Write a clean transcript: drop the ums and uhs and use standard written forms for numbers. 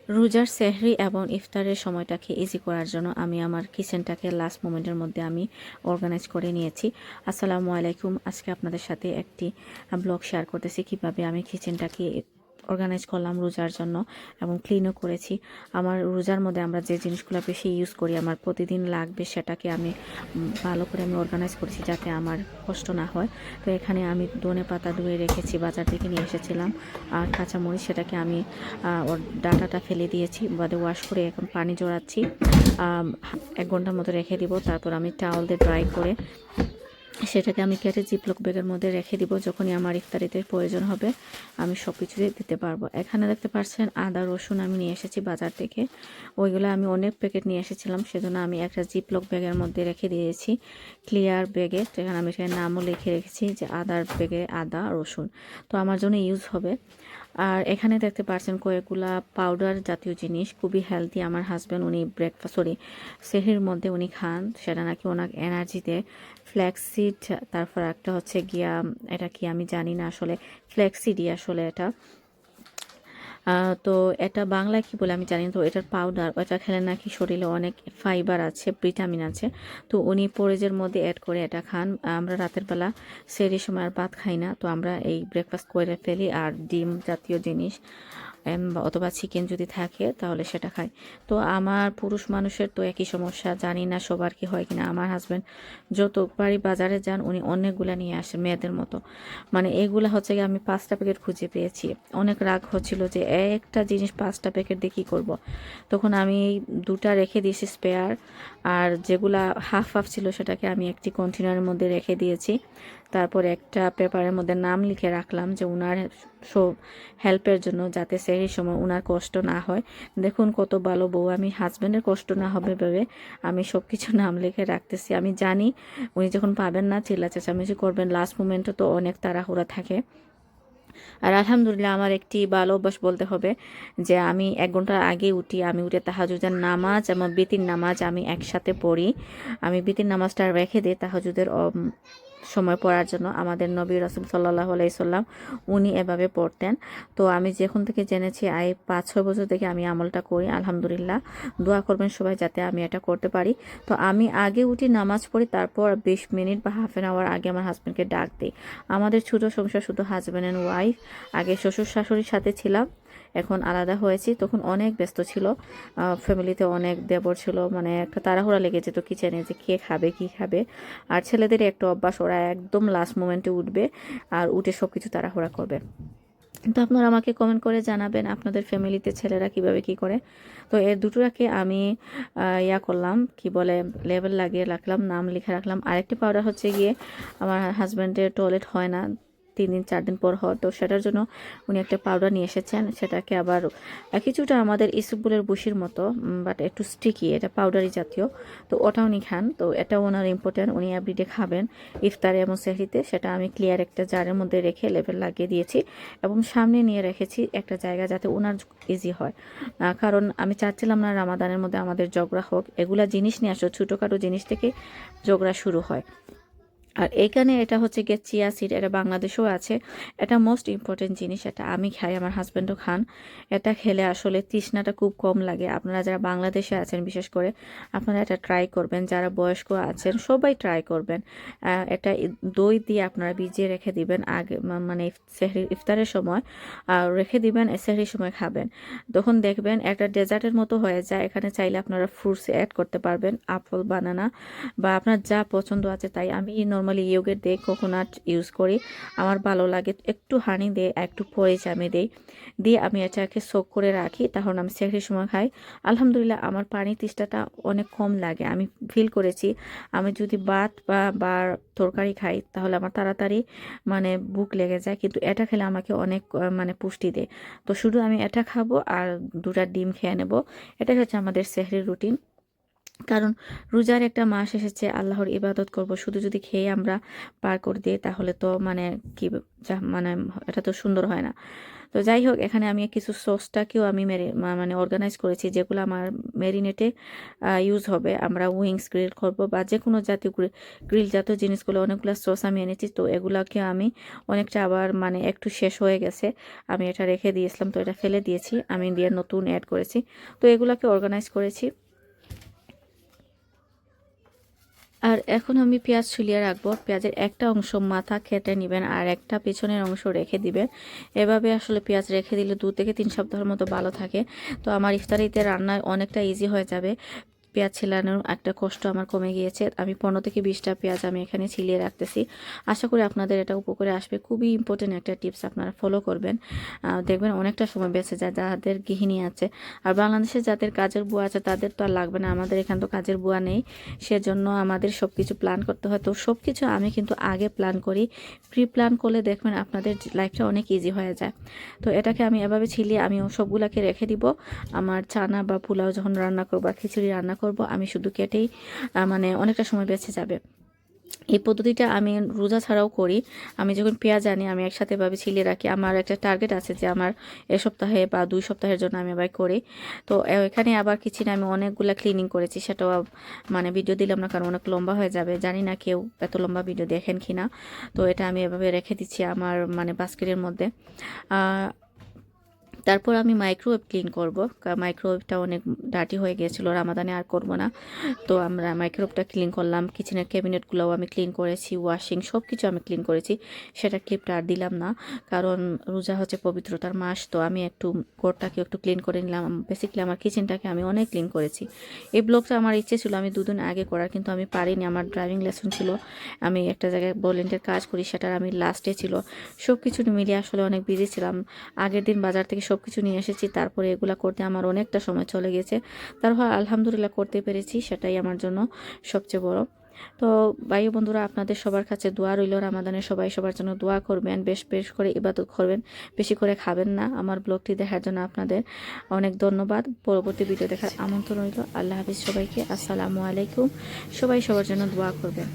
রোজার সেহরি এবং ইফতারের সময়টাকে ইজি করার জন্য আমি আমার কিচেনটাকে লাস্ট মোমেন্টের মধ্যে আমি অর্গানাইজ করে নিয়েছি। আসসালামু আলাইকুম। আজকে আপনাদের সাথে একটি ব্লগ শেয়ার করতেছি কিভাবে আমি কিচেনটাকে অর্গানাইজ করলাম রোজার জন্য এবং ক্লিনও করেছি। আমার রোজার মধ্যে আমরা যে জিনিসগুলো বেশি ইউজ করি, আমার প্রতিদিন লাগবে, সেটাকে আমি ভালো করে আমি অর্গানাইজ করেছি যাতে আমার কষ্ট না হয়। তো এখানে আমি ধনে পাতা ধুয়ে রেখেছি, বাজার থেকে নিয়ে এসেছিলাম। আর কাঁচামরিচ, সেটাকে আমি ওর ডাঁটাটা ফেলে দিয়েছি, বাদে ওয়াশ করে এখন পানি জড়াচ্ছি। 1 ঘন্টার মতো রেখে দিব। তারপর আমি টাওয়াল দিয়ে ড্রাই করে সেটাকে আমি কেটে জিপলক ব্যাগের মধ্যে রেখে দিব। যখনই আমার ইফতারিতে প্রয়োজন হবে আমি সব কিছুতে দিতে পারবো। এখানে দেখতে পাচ্ছেন আদা রসুন আমি নিয়ে এসেছি বাজার থেকে। ওইগুলো আমি অনেক প্যাকেট নিয়ে এসেছিলাম, সেজন্য আমি একটা জিপলক ব্যাগের মধ্যে রেখে দিয়েছি, ক্লিয়ার ব্যাগে। যেখানে আমি সেখানে নামও লিখে রেখেছি যে আদার ব্যাগে আদা রসুন, তো আমার জন্য ইউজ হবে। আর এখানে দেখতে পাচ্ছেন কয়েকগুলা পাউডার জাতীয় জিনিস, খুবই হেলদি। আমার হাজব্যান্ড উনি সেহরির মধ্যে উনি খান, সেটা নাকি ওনার এনার্জি দেয়। ফ্ল্যাক্সিড, তারপর একটা হচ্ছে গিয়া, এটা কি আমি জানি না আসলে, ফ্ল্যাক্সিডই আসলে এটা। তো এটা বাংলায় কি বলে আমি জানি না। তো এটার পাউডার, ওটা খেলে নাকি শরীরে অনেক ফাইবার আছে, ভিটামিন আছে। তো উনি পরেজের মধ্যে অ্যাড করে এটা খান। আমরা রাতের বেলা সেহরির সময় আর ভাত খাই না, তো আমরা এই ব্রেকফাস্ট করে ফেলি। আর ডিম জাতীয় জিনিস অথবা চিকেন যদি থাকে তাহলে সেটা খাই। তো আমার পুরুষ মানুষের তো একই সমস্যা, জানি না সবার কি হয় কিনা। আমার হাজব্যান্ড যতবারই বাজারে যান উনি অনেকগুলা নিয়ে আসেন মেয়েদের মতো। মানে এগুলা হচ্ছে গিয়ে আমি 5টা প্যাকেট খুঁজে পেয়েছি। অনেক রাগ হচ্ছিল যে একটা জিনিস 5টা প্যাকেট দিয়ে কী করবো। তখন আমি 2টা রেখে দিয়েছি স্পেয়ার, আর যেগুলা হাফ হাফ ছিল সেটাকে আমি একটি কন্টেনারের মধ্যে রেখে দিয়েছি। তারপর একটা পেপারের মধ্যে নাম লিখে রাখলাম যে উনার সব হেল্পের জন্য, যাতে সেই সময় উনার কষ্ট না হয়। দেখুন কত ভালো বউ আমি, হাজব্যান্ডের কষ্ট না হবে ভেবে আমি সব কিছু নাম লিখে রাখতেছি। আমি জানি উনি যখন পাবেন না চিল্লা চেঁচামেচি করবেন, লাস্ট মোমেন্টে তো অনেক তাড়াহুড়া থাকে। আর আলহামদুলিল্লাহ আমার একটি ভালো অভ্যাস বলতে হবে যে আমি 1 ঘন্টা আগে উঠি। আমি উঠে তাহাজ্জুদের নামাজ এবং বিতির নামাজ আমি একসাথে পড়ি। আমি বিতির নামাজটা রেখে দিই তাহাজ্জুদের সময় পড়ার জন্য। আমাদের নবী রাসূল সাল্লাল্লাহু আলাইহি সাল্লাম উনি এভাবে পড়তেন। তো আমি যখন থেকে জেনেছি 5-6 বছর থেকে আমি আমলটা করি। আলহামদুলিল্লাহ, দোয়া করবেন সবাই যাতে আমি এটা করতে পারি। তো আমি আগে উঠি, নামাজ পড়ি, তারপর 20 মিনিট বা হাফ অ্যান আওয়ার আগে আমার হাজব্যান্ডকে ডাক দিই। আমাদের ছোট সংসার, শুধু হাজব্যান্ড অ্যান্ড ওয়াইফ। আগে শ্বশুর শাশুড়ির সাথে ছিলাম, এখন আলাদা হয়েছি। তখন অনেক ব্যস্ত ছিল, ফ্যামিলিতে অনেক দেবর ছিল, মানে একটা তাড়াহুড়া লেগে যেত কিচেনে যে কে খাবে কি খাবে। আর ছেলেদের একটা অভ্যাস, ওরা একদম লাস্ট মোমেন্টে উঠবে আর উঠে সব কিছু তাড়াহুড়া করবে। তো আপনারা আমাকে কমেন্ট করে জানাবেন আপনাদের ফ্যামিলিতে ছেলেরা কিভাবে কি করে। তো এর দুটোটাকে আমি ইয়া করলাম, কি বলে, লেবেল লাগিয়ে রাখলাম, নাম লিখে রাখলাম। আরেকটি পাউডার হচ্ছে গিয়ে, আমার হাজব্যান্ডের টয়লেট হয় না 3-4 দিন পর হয়, তো সেটার জন্য উনি একটা পাউডার নিয়ে এসেছেন। সেটাকে আবার কিছুটা আমাদের ইসবগুলের বুশির মতো, বাট একটু স্টিকি, এটা পাউডারি জাতীয়। তো ওটা উনি খান, তো এটা ওনার ইম্পর্টেন্ট, উনি এভরিডে খাবেন ইফতারে এবং সেহরিতে। সেটা আমি ক্লিয়ার একটা জারের মধ্যে রেখে লেবেল লাগিয়ে দিয়েছি এবং সামনে নিয়ে রেখেছি একটা জায়গা যাতে ওনার ইজি হয়। কারণ আমি চাচ্ছিলাম না রামাদানের মধ্যে আমাদের ঝগড়া হোক। এগুলা জিনিস নিয়ে আসো, ছোটোখাটো জিনিস থেকে ঝগড়া শুরু হয়। আর এইখানে এটা হচ্ছে গিয়ে চিয়া সিড, এটা বাংলাদেশেও আছে। এটা মোস্ট ইম্পর্টেন্ট জিনিস, এটা আমি খাই, আমার হাজব্যান্ডও খান। এটা খেলে আসলে তৃষ্ণাটা খুব কম লাগে। আপনারা যারা বাংলাদেশে আছেন বিশেষ করে আপনারা এটা ট্রাই করবেন, যারা বয়স্ক আছেন সবাই ট্রাই করবেন। এটা দই দিয়ে আপনারা ভিজিয়ে রেখে দিবেন আগে, মানে ইফতারের সময় রেখে দিবেন, সেহরির সময় খাবেন। তখন দেখবেন একটা ডেজার্টের মতো হয়ে যায়। এখানে চাইলে আপনারা ফ্রুটস অ্যাড করতে পারবেন, আপেল, বানানা বা আপনার যা পছন্দ আছে তাই। আমি নর্মালি ইয়োগেট দিয়ে কোকোনাট ইউজ করি, আমার ভালো লাগে। একটু হানি দিয়ে একটু পরিচ আমি দিই, দিয়ে আমি এটাকে সোক করে রাখি, তখন আমি সেহরির সময় খাই। আলহামদুলিল্লাহ আমার পানি তেষ্টাটা অনেক কম লাগে। আমি ফিল করেছি আমি যদি ভাত বা তরকারি খাই তাহলে আমার তাড়াতাড়ি মানে বুক লেগে যায়, কিন্তু এটা খেলে আমাকে অনেক মানে পুষ্টি দেয়। তো শুধু আমি এটা খাবো আর 2টা ডিম খেয়ে নেব। এটাই হচ্ছে আমাদের সেহরির রুটিন। কারণ রোজার একটা মাস এসেছে, আল্লাহর ইবাদত করব, শুধু যদি খেয়ে আমরা পার করে দিই তাহলে তো মানে কি, মানে এটা তো সুন্দর হয় না। তো যাই হোক, এখানে আমি কিছু সসটাকেও আমি মানে অর্গানাইজ করেছি, যেগুলো আমার ম্যারিনেটে ইউজ হবে। আমরা উইংস গ্রিল করবো বা যে কোনো জাতীয় গ্রিল জাতীয় জিনিসগুলো, অনেকগুলো সস আমি এনেছি। তো এগুলাকে আমি অনেকটা আবার মানে একটু শেষ হয়ে গেছে, আমি এটা রেখে দিয়েছিলাম, তো এটা ফেলে দিয়েছি, আমি দিয়ে নতুন অ্যাড করেছি। তো এগুলাকে অর্গানাইজ করেছি। আর এখন আমি পেঁয়াজ ছুলিয়ে রাখবো। পেঁয়াজের একটা অংশ মাথা কেটে নেবেন আর একটা পেছনের অংশ রেখে দিবেন। এভাবে আসলে পেঁয়াজ রেখে দিলে 2 থেকে 3 সপ্তাহের মতো ভালো থাকে। তো আমার ইফতারিতে রান্না অনেকটা ইজি হয়ে যাবে। পেঁয়াজ ছিলানোর একটা কষ্ট আমার কমে গিয়েছে। আমি 15 থেকে 20টা পেঁয়াজ আমি এখানে ছিলিয়ে রাখতেছি। আশা করি আপনাদের এটা উপকারে আসবে। খুবই ইম্পর্টেন্ট একটা টিপস, আপনারা ফলো করবেন, দেখবেন অনেকটা সময় বেঁচে যায় যাদের গৃহিণী আছে। আর বাংলাদেশে যাদের কাজের বুয়া আছে তাদের তো আর লাগবে না, আমাদের এখানে তো কাজের বুয়া নেই, সেজন্য আমাদের সব কিছু প্ল্যান করতে হয়। তো সব কিছু আমি কিন্তু আগে প্ল্যান করি, প্রি প্ল্যান করলে দেখবেন আপনাদের লাইফটা অনেক ইজি হয়ে যায়। তো এটাকে আমি এভাবে ছিলিয়ে আমি সবগুলাকে রেখে দিব। আমার চানা বা পোলাও যখন রান্না করবো বা খিচুড়ি রান্না করব, আমি শুধু কেটেই মানে অনেকটা সময় বেঁচে যাবে। এই পদ্ধতিটা আমি রোজা ছাড়াও করি। আমি যখন পেঁয়াজ আনি আমি একসাথে ভাবে ছিলিয়ে রাখি। আমার একটা টার্গেট আছে যে আমার এ সপ্তাহে বা 2 সপ্তাহের জন্য আমি আবার করি। তো এখানে আবার কিচেনে আমি অনেকগুলা ক্লিনিং করেছি, সেটাও মানে ভিডিও দিলাম না, কারণ অনেক লম্বা হয়ে যাবে। জানি না কেউ এত লম্বা ভিডিও দেখেন কিনা। তো এটা আমি এভাবে রেখে দিচ্ছি আমার মানে বাস্কেটের মধ্যে। তারপর আমি মাইক্রোওয়েভ ক্লিন করব। মাইক্রোওয়েভটা অনেক ডার্টি হয়ে গিয়েছিলো, রামাদানে আর করব না। তো আমরা মাইক্রোওয়েভটা ক্লিন করলাম, কিচেনের ক্যাবিনেটগুলোও আমি ক্লিন করেছি, ওয়াশিং সব কিছু আমি ক্লিন করেছি। সেটা ক্লিপটা আর দিলাম না, কারণ রোজা হচ্ছে পবিত্রতার মাস। তো আমি একটু ঘরটাকে একটু ক্লিন করে নিলাম। বেসিক্যালি আমার কিচেনটাকে আমি অনেক ক্লিন করেছি। এই ব্লগটা আমার ইচ্ছে ছিল আমি 2 দিন আগে করার, কিন্তু আমি পারিনি। আমার ড্রাইভিং লেসন ছিল, আমি একটা জায়গায় ভলেন্টিয়ার কাজ করি, সেটার আমি লাস্টে ছিল। সব কিছু মিলিয়ে আসলে অনেক বিজি ছিলাম। আগের দিন বাজার থেকে সব কিছু নিয়ে এসেছি, তারপরে এগুলা করতে আমার অনেকটা সময় চলে গেছে। তারপর আলহামদুলিল্লাহ করতে পেরেছি, সেটাই আমার জন্য সবচেয়ে বড়। তো ভাই বন্ধুরা, আপনাদের সবার কাছে দোয়া রইল, রামাদানে সবাই সবার জন্য দোয়া করবেন, বেশ বেশ করে ইবাদত করবেন, বেশি করে খাবেন না। আমার ব্লগটি দেখার জন্য আপনাদের অনেক ধন্যবাদ। পরবর্তী ভিডিও দেখার আমন্ত্রণ রইল। আল্লাহ হাফিজ সবাইকে। আসসালামু আলাইকুম। সবাই সবার জন্য দোয়া করবেন।